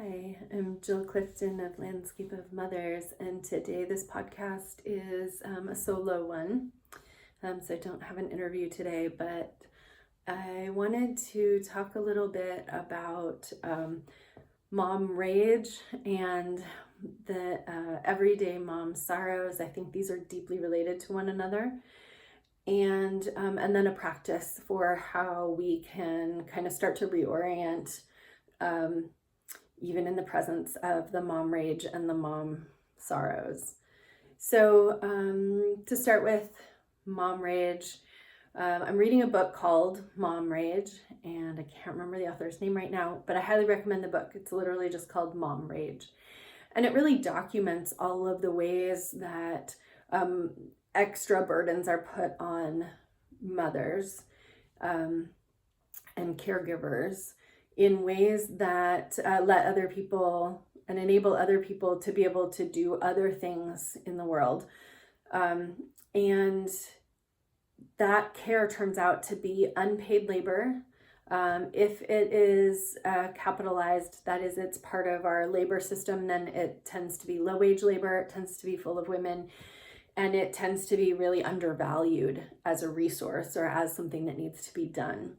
Hi, I'm Jill Clifton of Landscape of Mothers, and today this podcast is a solo one. So I don't have an interview today, but I wanted to talk a little bit about mom rage and the everyday mom sorrows. I think these are deeply related to one another. And then a practice for how we can kind of start to reorient even in the presence of the mom rage and the mom sorrows. So to start with mom rage, I'm reading a book called Mom Rage, and I can't remember the author's name right now, but I highly recommend the book. It's literally just called Mom Rage. And it really documents all of the ways that extra burdens are put on mothers and caregivers in ways that let other people and enable other people to be able to do other things in the world. And that care turns out to be unpaid labor. If it is capitalized, that is, it's part of our labor system, then it tends to be low-wage labor, it tends to be full of women, and it tends to be really undervalued as a resource or as something that needs to be done.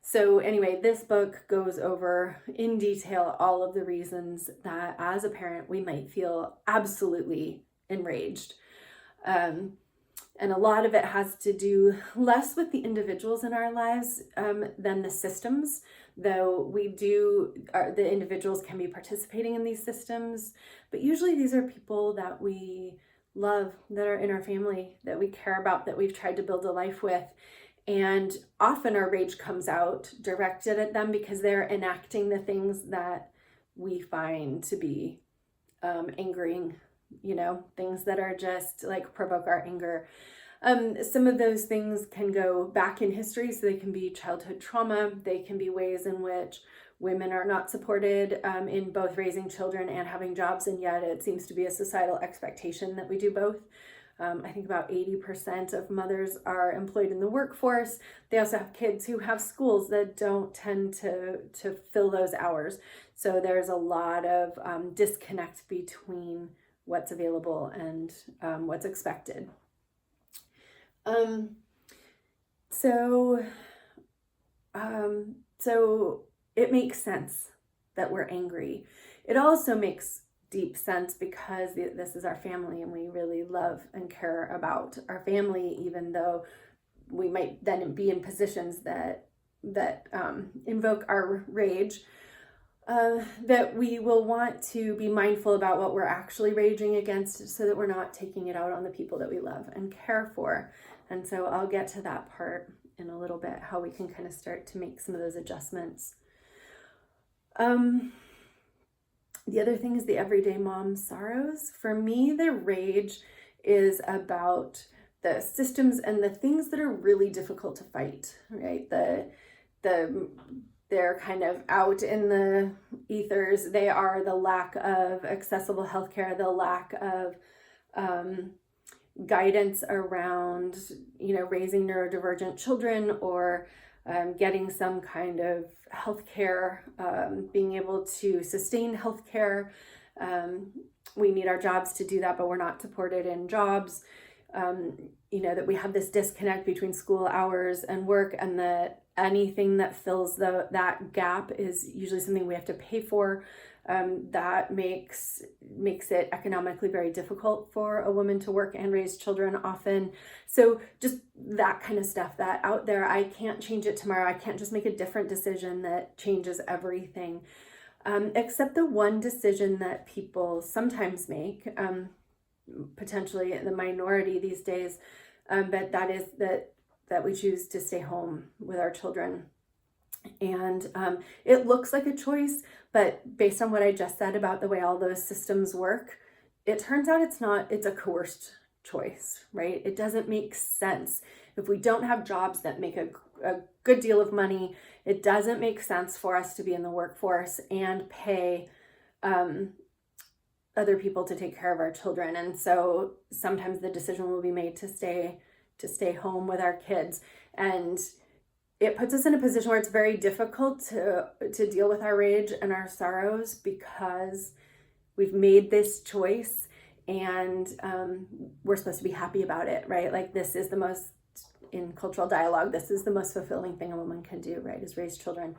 So anyway, this book goes over in detail all of the reasons that as a parent we might feel absolutely enraged. And a lot of it has to do less with the individuals in our lives than the systems, though the individuals can be participating in these systems, but usually these are people that we love, that are in our family, that we care about, that we've tried to build a life with. And often our rage comes out directed at them because they're enacting the things that we find to be angering, things that are just like provoke our anger. Some of those things can go back in history, so they can be childhood trauma. They can be ways in which women are not supported in both raising children and having jobs, and yet it seems to be a societal expectation that we do both. I think about 80% of mothers are employed in the workforce. They also have kids who have schools that don't tend to fill those hours. So there's a lot of disconnect between what's available and what's expected. So it makes sense that we're angry. It also makes deep sense because this is our family and we really love and care about our family, even though we might then be in positions that invoke our rage, that we will want to be mindful about what we're actually raging against so that we're not taking it out on the people that we love and care for. And so I'll get to that part in a little bit, how we can kind of start to make some of those adjustments. The other thing is the everyday mom sorrows. For me, the rage is about the systems and the things that are really difficult to fight, right? They're kind of out in the ethers. They are the lack of accessible healthcare, the lack of guidance around, raising neurodivergent children or getting some kind of healthcare, being able to sustain healthcare. We need our jobs to do that, but we're not supported in jobs. That we have this disconnect between school hours and work, and that anything that fills that gap is usually something we have to pay for. That makes it economically very difficult for a woman to work and raise children often. So just that kind of stuff that out there, I can't change it tomorrow. I can't just make a different decision that changes everything. Except the one decision that people sometimes make, potentially the minority these days, but that is that we choose to stay home with our children. And it looks like a choice, but based on what I just said about the way all those systems work, it turns out it's not. It's a coerced choice, right? It doesn't make sense. If we don't have jobs that make a good deal of money, it doesn't make sense for us to be in the workforce and pay other people to take care of our children. And so sometimes the decision will be made to stay home with our kids. And it puts us in a position where it's very difficult to deal with our rage and our sorrows, because we've made this choice, and we're supposed to be happy about it, right? Like, this is the most, in cultural dialogue, this is the most fulfilling thing a woman can do, right, is raise children.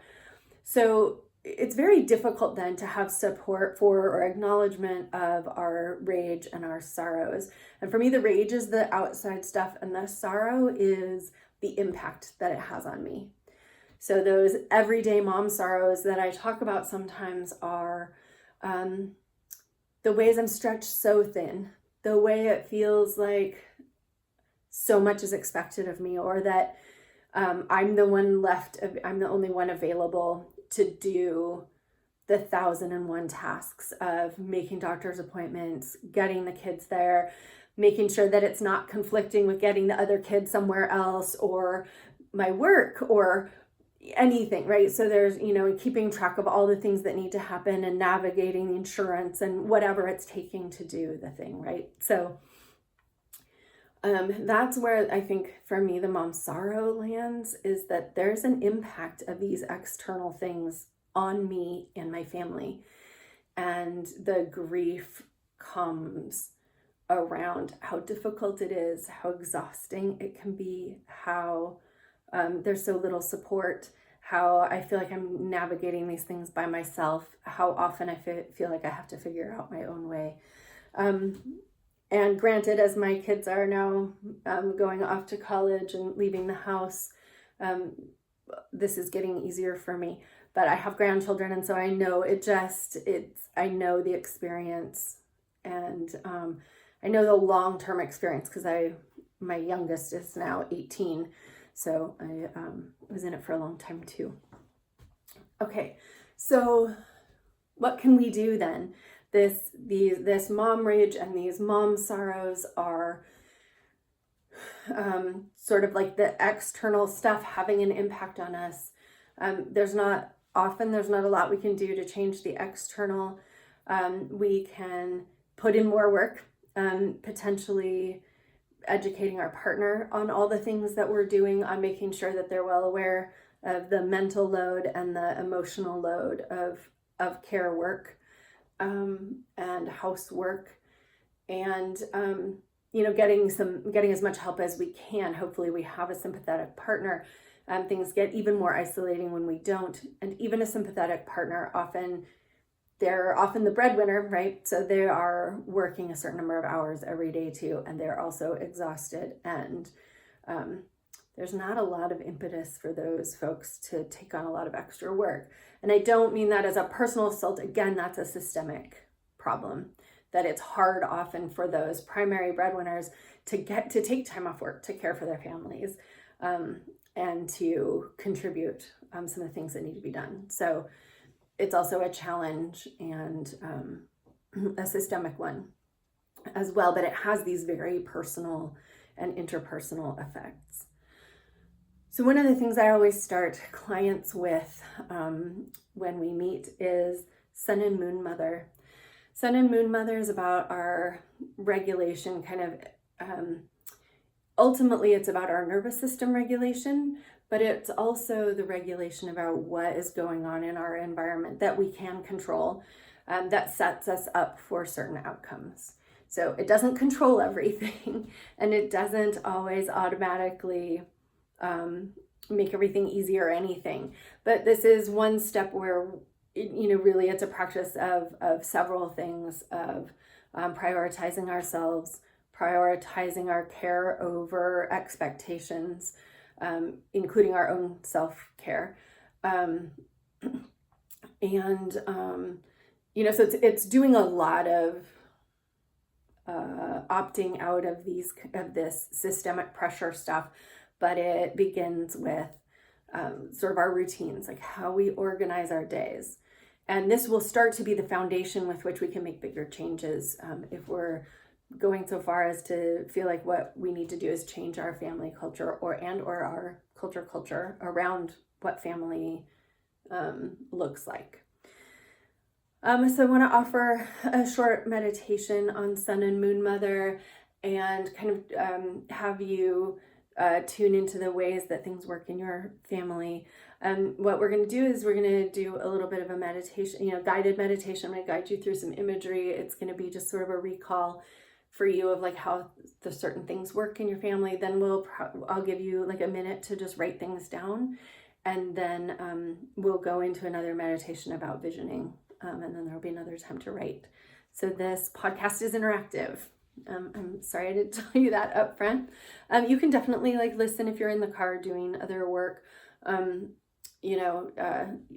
So it's very difficult then to have support for or acknowledgement of our rage and our sorrows. And for me, the rage is the outside stuff, and the sorrow is the impact that it has on me. So those everyday mom sorrows that I talk about sometimes are the ways I'm stretched so thin, the way it feels like so much is expected of me, or that I'm the only one available to do the 1,001 tasks of making doctor's appointments, getting the kids there, making sure that it's not conflicting with getting the other kids somewhere else, or my work, or anything, right? So there's, keeping track of all the things that need to happen, and navigating the insurance and whatever it's taking to do the thing, right? So that's where I think for me the mom sorrow lands, is that there's an impact of these external things on me and my family, and the grief comes around how difficult it is, how exhausting it can be, how there's so little support, how I feel like I'm navigating these things by myself, how often I feel like I have to figure out my own way. And granted, as my kids are now going off to college and leaving the house, this is getting easier for me. But I have grandchildren, and so I know I know the experience, and I know the long-term experience, because my youngest is now 18, so I was in it for a long time too. Okay, so what can we do then? This mom rage and these mom sorrows are sort of like the external stuff having an impact on us. There's not a lot we can do to change the external. We can put in more work, potentially educating our partner on all the things that we're doing, on making sure that they're well aware of the mental load and the emotional load of care work, and housework, and getting as much help as we can. Hopefully we have a sympathetic partner. Things get even more isolating when we don't, and even a sympathetic partner, they're often the breadwinner, right? So they are working a certain number of hours every day too, and they're also exhausted, and there's not a lot of impetus for those folks to take on a lot of extra work. And I don't mean that as a personal assault. Again, that's a systemic problem, that it's hard often for those primary breadwinners to take time off work to care for their families, and to contribute some of the things that need to be done. So it's also a challenge, and a systemic one as well, but it has these very personal and interpersonal effects. So one of the things I always start clients with when we meet is Sun and Moon Mother. Sun and Moon Mother is about our regulation, kind of, ultimately it's about our nervous system regulation, but it's also the regulation about what is going on in our environment that we can control, that sets us up for certain outcomes. So it doesn't control everything, and it doesn't always automatically make everything easy or anything. But this is one step where, really it's a practice of several things, of prioritizing ourselves, prioritizing our care over expectations, including our own self-care. So it's doing a lot of opting out of this systemic pressure stuff, but it begins with sort of our routines, like how we organize our days. And this will start to be the foundation with which we can make bigger changes, if we're going so far as to feel like what we need to do is change our family culture or our culture around what family looks like. So I want to offer a short meditation on Sun and Moon Mother, and kind of have you tune into the ways that things work in your family. What we're going to do is we're going to do a little bit of a meditation, guided meditation. I'm going to guide you through some imagery. It's going to be just sort of a recall for you of like how the certain things work in your family. Then I'll give you like a minute to just write things down, and then we'll go into another meditation about visioning, and then there'll be another time to write. So this podcast is interactive. I'm sorry I didn't tell you that up front. You can definitely like listen if you're in the car doing other work.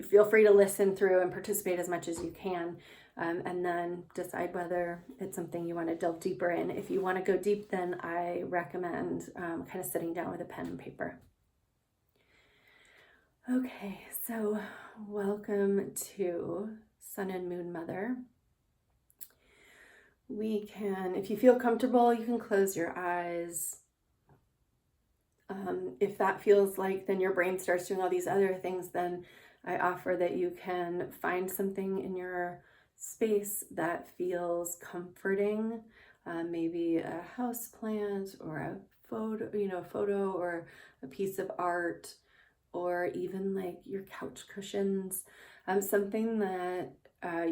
Feel free to listen through and participate as much as you can, and then decide whether it's something you want to delve deeper in. If you want to go deep, then I recommend kind of sitting down with a pen and paper. Okay, so welcome to Sun and Moon Mother. We can, if you feel comfortable, you can close your eyes. If that feels like then your brain starts doing all these other things, then I offer that you can find something in your space that feels comforting, maybe a house plant or a photo or a piece of art, or even like your couch cushions, something that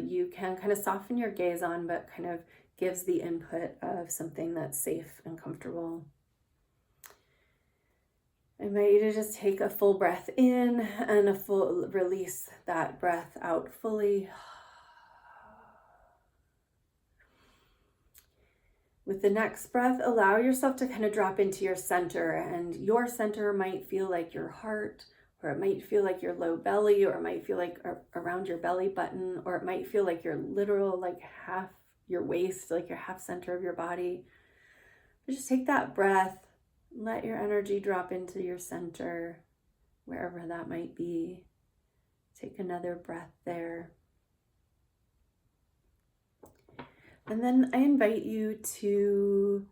you can kind of soften your gaze on, but kind of gives the input of something that's safe and comfortable. I invite you to just take a full breath in and a full release that breath out fully. With the next breath, allow yourself to kind of drop into your center, and your center might feel like your heart, or it might feel like your low belly, or it might feel like around your belly button, or it might feel like your literal like half your waist, like your half center of your body. But just take that breath. Let your energy drop into your center, wherever that might be. Take another breath there. And then I invite you to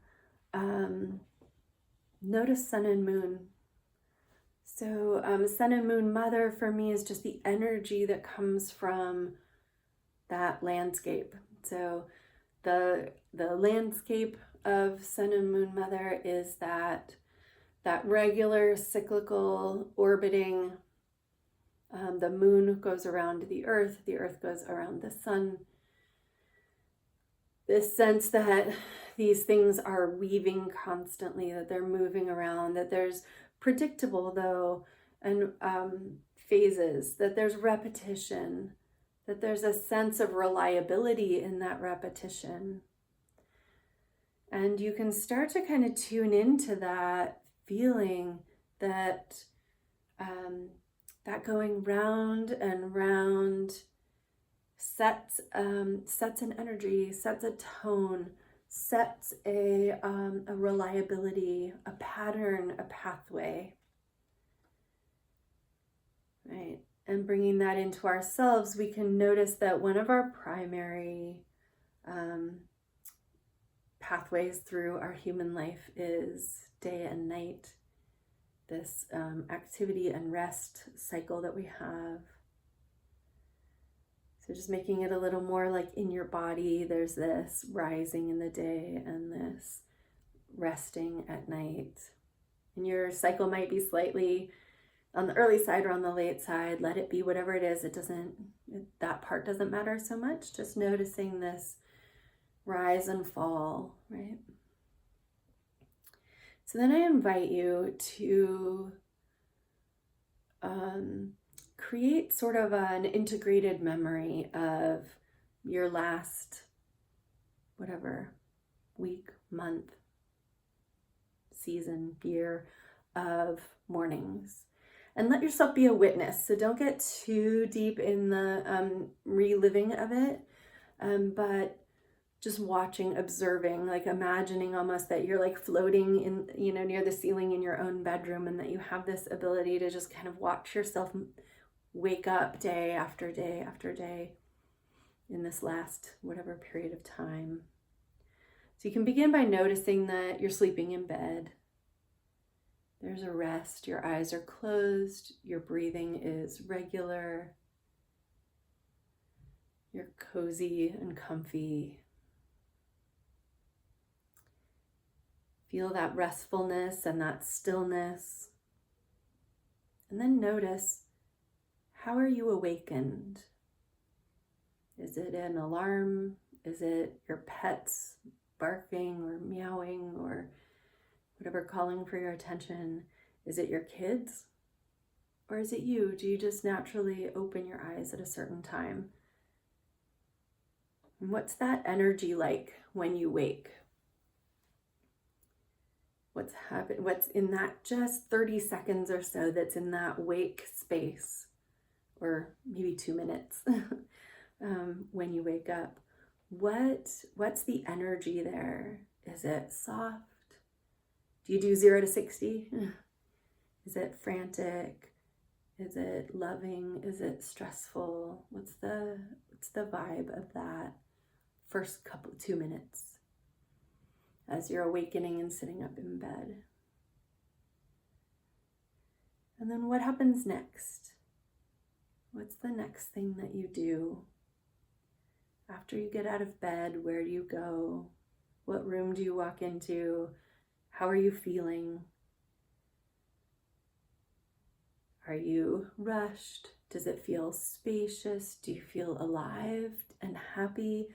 notice sun and moon. So sun and moon mother for me is just the energy that comes from that landscape. So the landscape of sun and moon mother is that regular cyclical orbiting. The moon goes around the earth goes around the sun. This sense that these things are weaving constantly, that they're moving around, that there's predictable though, and phases, that there's repetition, that there's a sense of reliability in that repetition. And you can start to kind of tune into that feeling, that that going round and round sets an energy, sets a tone, sets a reliability, a pattern, a pathway, right? And bringing that into ourselves, we can notice that one of our primary pathways through our human life is day and night, this activity and rest cycle that we have. So just making it a little more like in your body, there's this rising in the day and this resting at night. And your cycle might be slightly on the early side or on the late side. Let it be whatever it is. That part doesn't matter so much. Just noticing this rise and fall, right? So then I invite you to create sort of an integrated memory of your last, week, month, season, year of mornings. And let yourself be a witness. So don't get too deep in the reliving of it, but just watching, observing, like imagining almost that you're like floating in, near the ceiling in your own bedroom, and that you have this ability to just kind of watch yourself wake up day after day after day in this last period of time. So you can begin by noticing that you're sleeping in bed. There's a rest, your eyes are closed, your breathing is regular, you're cozy and comfy. Feel that restfulness and that stillness. And then notice, how are you awakened? Is it an alarm? Is it your pets barking or meowing or whatever calling for your attention? Is it your kids? Or is it you? Do you just naturally open your eyes at a certain time? And what's that energy like when you wake? What's in that just 30 seconds or so that's in that wake space, or maybe 2 minutes when you wake up? What's the energy there? Is it soft? Do you do 0 to 60? Is it frantic? Is it loving? Is it stressful? What's the vibe of that first 2 minutes as you're awakening and sitting up in bed? And then what happens next? What's the next thing that you do? After you get out of bed, where do you go? What room do you walk into? How are you feeling? Are you rushed? Does it feel spacious? Do you feel alive and happy?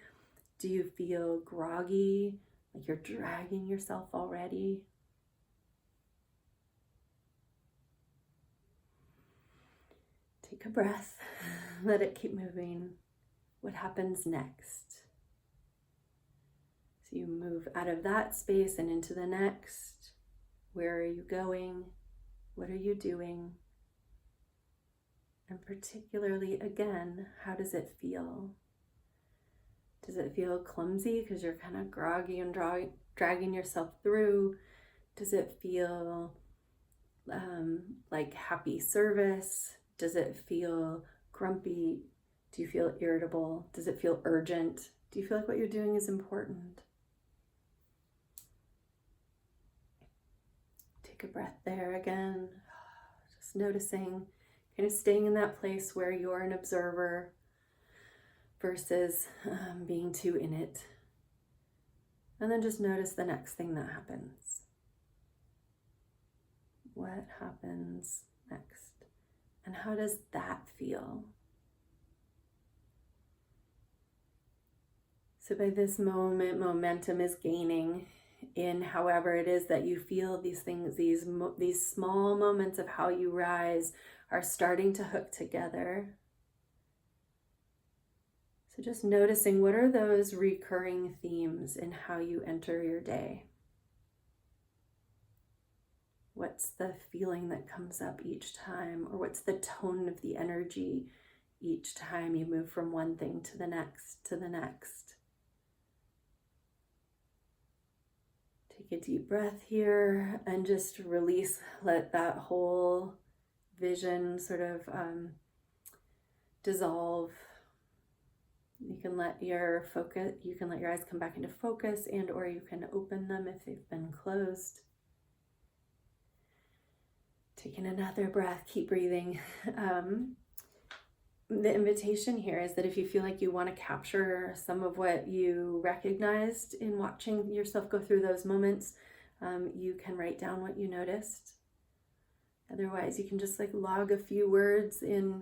Do you feel groggy, like you're dragging yourself already? Take a breath, let it keep moving. What happens next? So you move out of that space and into the next. Where are you going? What are you doing? And particularly, again, how does it feel? Does it feel clumsy because you're kind of groggy and dragging yourself through? Does it feel like happy service? Does it feel grumpy? Do you feel irritable? Does it feel urgent? Do you feel like what you're doing is important? Take a breath there again, just noticing, kind of staying in that place where you're an observer versus being too in it. And then just notice the next thing that happens. What happens next? And how does that feel? So by this moment, momentum is gaining in however it is that you feel these things, these small moments of how you rise are starting to hook together. So just noticing, what are those recurring themes in how you enter your day? What's the feeling that comes up each time? Or what's the tone of the energy each time you move from one thing to the next, to the next? Take a deep breath here and just release, let that whole vision sort of dissolve. You can let your eyes come back into focus, and or you can open them if they've been closed. Taking another breath, keep breathing. The invitation here is that if you feel like you want to capture some of what you recognized in watching yourself go through those moments, you can write down what you noticed. Otherwise, you can just log a few words in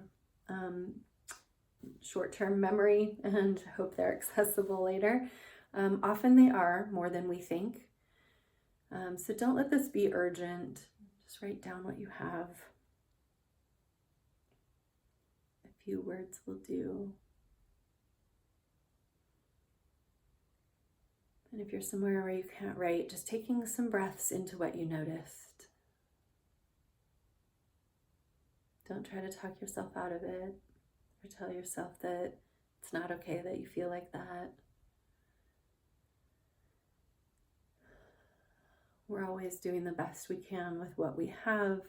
short-term memory and hope they're accessible later. Often they are, more than we think. So don't let this be urgent. Just write down what you have. A few words will do. And if you're somewhere where you can't write, just taking some breaths into what you noticed. Don't try to talk yourself out of it or tell yourself that it's not okay that you feel like that. We're always doing the best we can with what we have.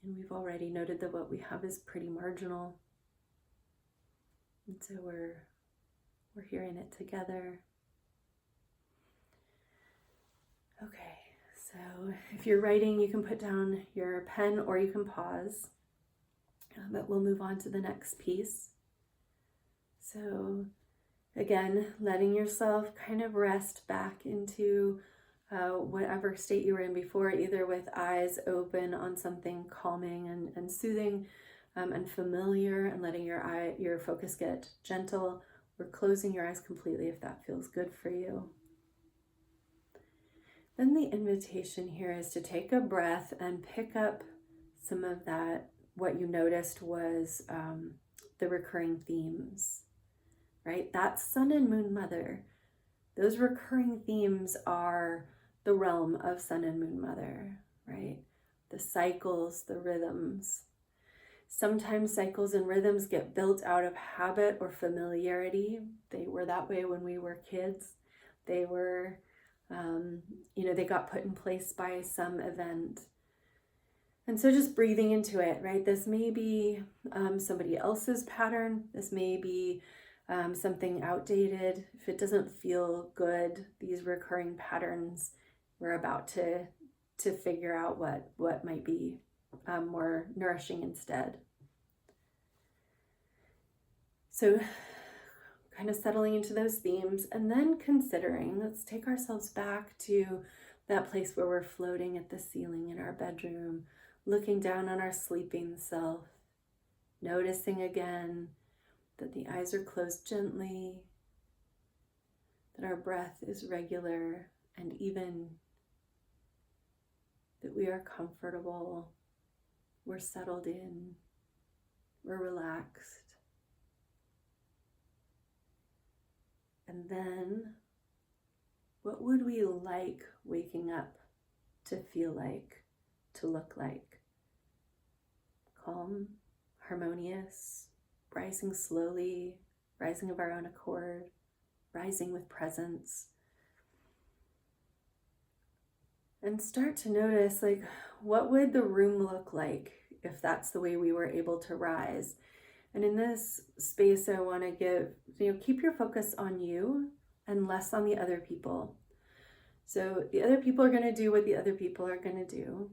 And we've already noted that what we have is pretty marginal. And so we're hearing it together. Okay, so if you're writing, you can put down your pen or you can pause. But we'll move on to the next piece. So Again, letting yourself kind of rest back into whatever state you were in before, either with eyes open on something calming and soothing and familiar, and letting your focus get gentle, or closing your eyes completely if that feels good for you. Then the invitation here is to take a breath and pick up some of that. What you noticed was the recurring themes, right? That's Sun and Moon Mother. Those recurring themes are the realm of Sun and Moon Mother, right? The cycles, the rhythms. Sometimes cycles and rhythms get built out of habit or familiarity. They were that way when we were kids. They were, they got put in place by some event. And so just breathing into it, right? This may be somebody else's pattern. This may be something outdated. If it doesn't feel good, these recurring patterns, we're about to figure out what might be more nourishing instead. So kind of settling into those themes, and then considering, let's take ourselves back to that place where we're floating at the ceiling in our bedroom, looking down on our sleeping self, noticing again that the eyes are closed gently, that our breath is regular and even, that we are comfortable, we're settled in, we're relaxed. And then, what would we like waking up to feel like, to look like? Calm, harmonious, rising slowly, rising of our own accord, rising with presence. And start to notice, like, what would the room look like if that's the way we were able to rise? And in this space, I want to give, keep your focus on you and less on the other people. So the other people are going to do what the other people are going to do.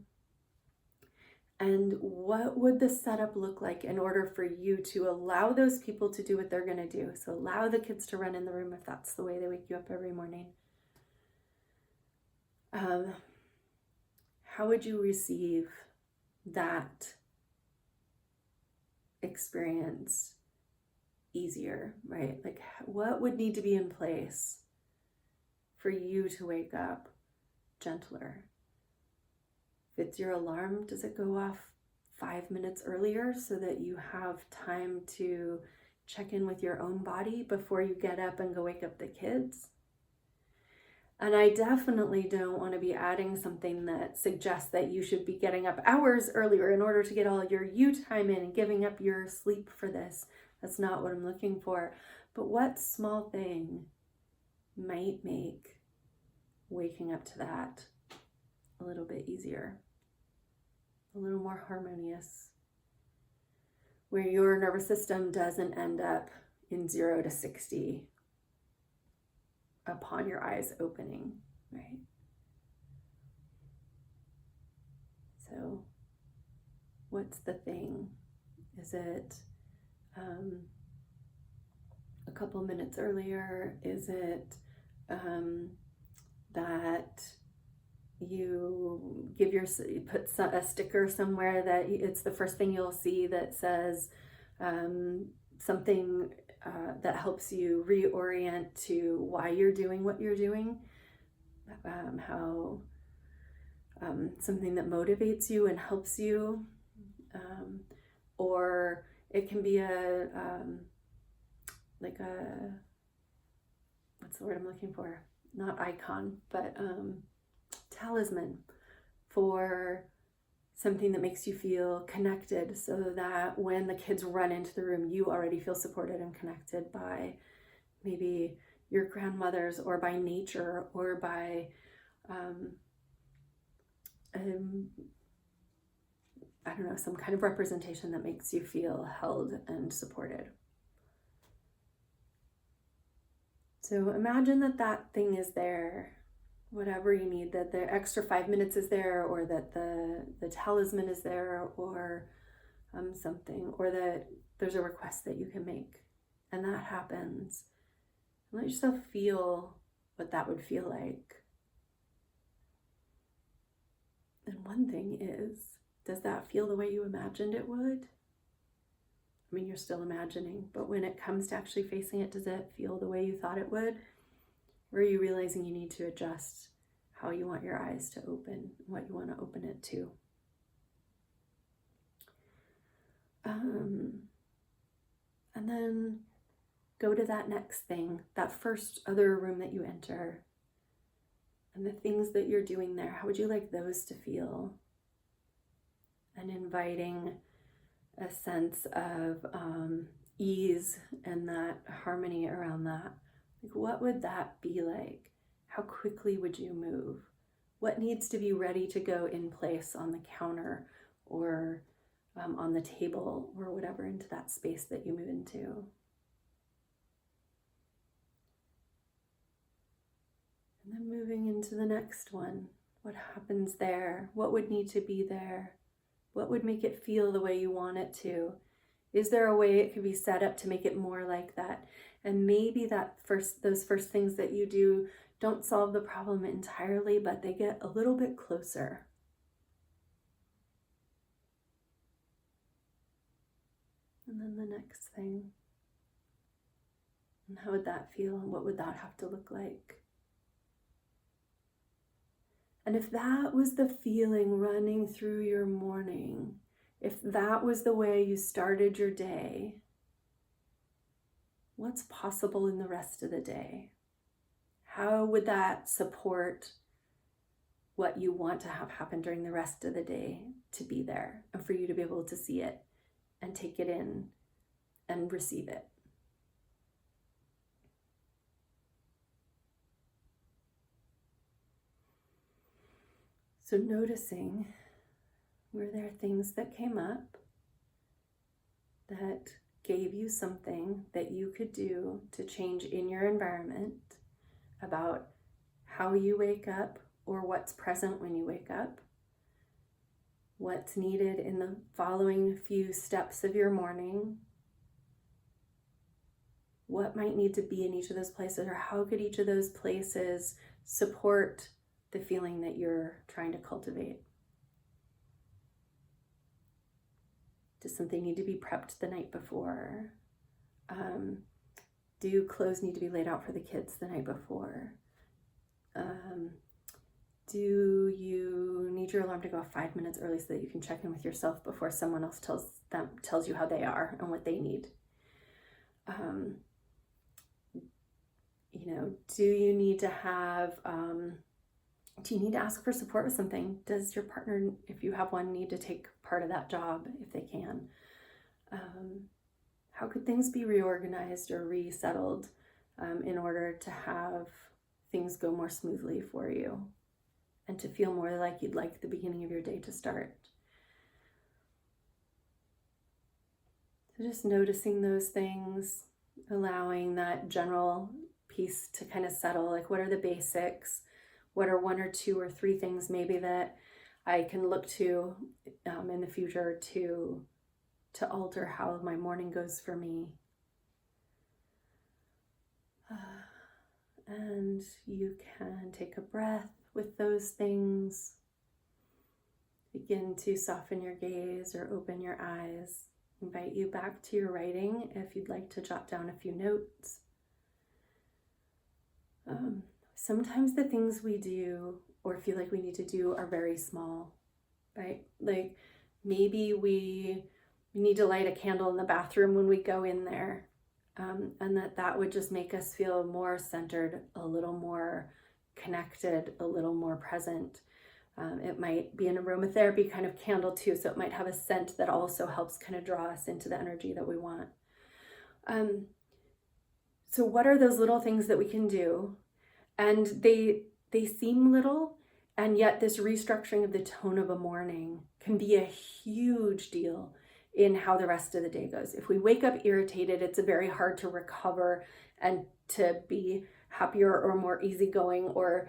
And what would the setup look like in order for you to allow those people to do what they're going to do? So allow the kids to run in the room if that's the way they wake you up every morning. How would you receive that experience easier, right? Like, what would need to be in place for you to wake up gentler? If it's your alarm, does it go off 5 minutes earlier so that you have time to check in with your own body before you get up and go wake up the kids? And I definitely don't want to be adding something that suggests that you should be getting up hours earlier in order to get all your you time in and giving up your sleep for this. That's not what I'm looking for. But what small thing might make waking up to that a little bit easier, a little more harmonious, where your nervous system doesn't end up in 0 to 60 upon your eyes opening, right? So what's the thing? Is it a couple minutes earlier? Is it that you put a sticker somewhere that it's the first thing you'll see that says something that helps you reorient to why you're doing what you're doing, how something that motivates you and helps you, or it can be what's the word I'm looking for? Not icon, but talisman for something that makes you feel connected, so that when the kids run into the room, you already feel supported and connected by maybe your grandmothers, or by nature, or by some kind of representation that makes you feel held and supported. So imagine that thing is there, whatever you need, that the extra 5 minutes is there, or that the talisman is there, or something, or that there's a request that you can make, and that happens. Let yourself feel what that would feel like. And one thing is, does that feel the way you imagined it would? I mean, you're still imagining, but when it comes to actually facing it, does it feel the way you thought it would? Or are you realizing you need to adjust how you want your eyes to open, what you want to open it to? And then go to that next thing, that first other room that you enter, and the things that you're doing there. How would you like those to feel? And inviting a sense of ease and that harmony around that. Like, what would that be like? How quickly would you move? What needs to be ready to go in place on the counter or on the table or whatever into that space that you move into? And then moving into the next one. What happens there? What would need to be there? What would make it feel the way you want it to? Is there a way it could be set up to make it more like that? And maybe those first things that you do don't solve the problem entirely, but they get a little bit closer. And then the next thing. And how would that feel? And what would that have to look like? And if that was the feeling running through your morning, if that was the way you started your day, what's possible in the rest of the day? How would that support what you want to have happen during the rest of the day to be there and for you to be able to see it and take it in and receive it? So noticing, were there things that came up that gave you something that you could do to change in your environment about how you wake up or what's present when you wake up? What's needed in the following few steps of your morning? What might need to be in each of those places, or how could each of those places support the feeling that you're trying to cultivate? Does something need to be prepped the night before? Do clothes need to be laid out for the kids the night before? Do you need your alarm to go off 5 minutes early so that you can check in with yourself before someone else tells you how they are and what they need? Do you need to have, do you need to ask for support with something? Does your partner, if you have one, need to take part of that job if they can? How could things be reorganized or resettled in order to have things go more smoothly for you and to feel more like you'd like the beginning of your day to start? So just noticing those things, allowing that general piece to kind of settle. Like, what are the basics? What are 1 or 2 or 3 things maybe that I can look to in the future to alter how my morning goes for me? And you can take a breath with those things. Begin to soften your gaze or open your eyes. Invite you back to your writing if you'd like to jot down a few notes. Sometimes the things we do or feel like we need to do are very small, right? Like maybe we need to light a candle in the bathroom when we go in there, and that would just make us feel more centered, a little more connected, a little more present. It might be an aromatherapy kind of candle too, so it might have a scent that also helps kind of draw us into the energy that we want. So what are those little things that we can do? And they seem little, and yet this restructuring of the tone of a morning can be a huge deal in how the rest of the day goes. If we wake up irritated, it's very hard to recover and to be happier or more easygoing or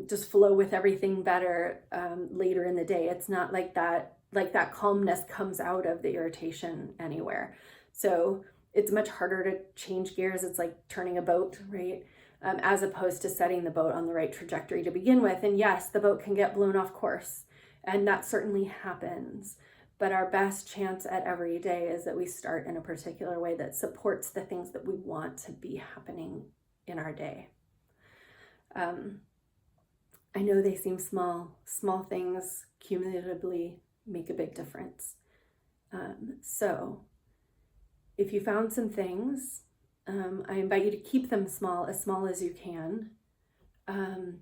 just flow with everything better later in the day. It's not like that calmness comes out of the irritation anywhere. So it's much harder to change gears. It's like turning a boat, right? As opposed to setting the boat on the right trajectory to begin with. And yes, the boat can get blown off course, and that certainly happens. But our best chance at every day is that we start in a particular way that supports the things that we want to be happening in our day. I know they seem small. Small things cumulatively make a big difference. So if you found some things, I invite you to keep them small as you can, and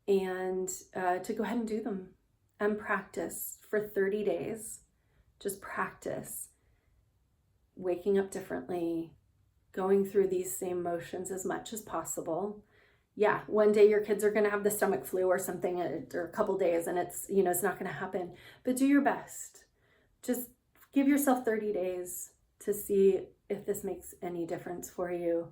to go ahead and do them and practice for 30 days. Just practice waking up differently, going through these same motions as much as possible. Yeah, one day your kids are going to have the stomach flu or something, or a couple days, and it's not going to happen. But do your best. Just give yourself 30 days to see if this makes any difference for you.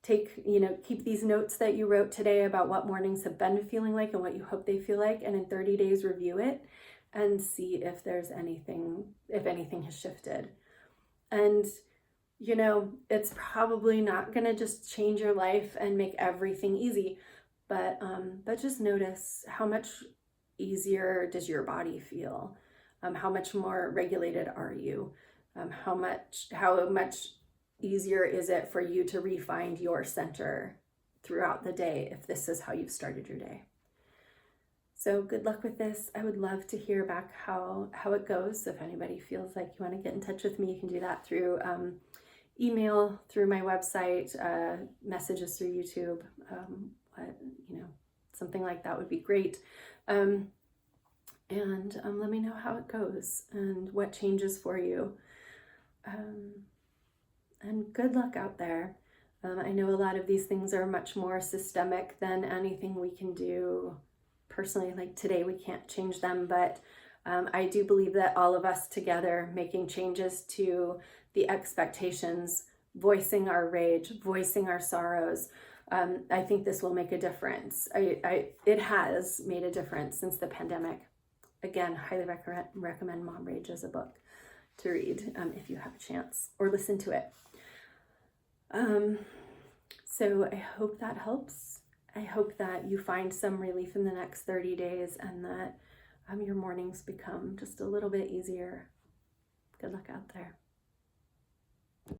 Keep these notes that you wrote today about what mornings have been feeling like and what you hope they feel like, and in 30 days review it and see if anything has shifted. And it's probably not going to just change your life and make everything easy, but just notice how much easier does your body feel? How much more regulated are you? How much easier is it for you to re-find your center throughout the day if this is how you've started your day? So good luck with this. I would love to hear back how it goes. If anybody feels like you want to get in touch with me, you can do that through email, through my website, messages through YouTube, something like that would be great. And let me know how it goes and what changes for you. And good luck out there. I know a lot of these things are much more systemic than anything we can do personally. Like today, we can't change them, but I do believe that all of us together making changes to the expectations, voicing our rage, voicing our sorrows, I think this will make a difference. It has made a difference since the pandemic. Again, highly recommend Mom Rage as a book to read if you have a chance, or listen to it. So I hope that helps. I hope that you find some relief in the next 30 days and that your mornings become just a little bit easier. Good luck out there.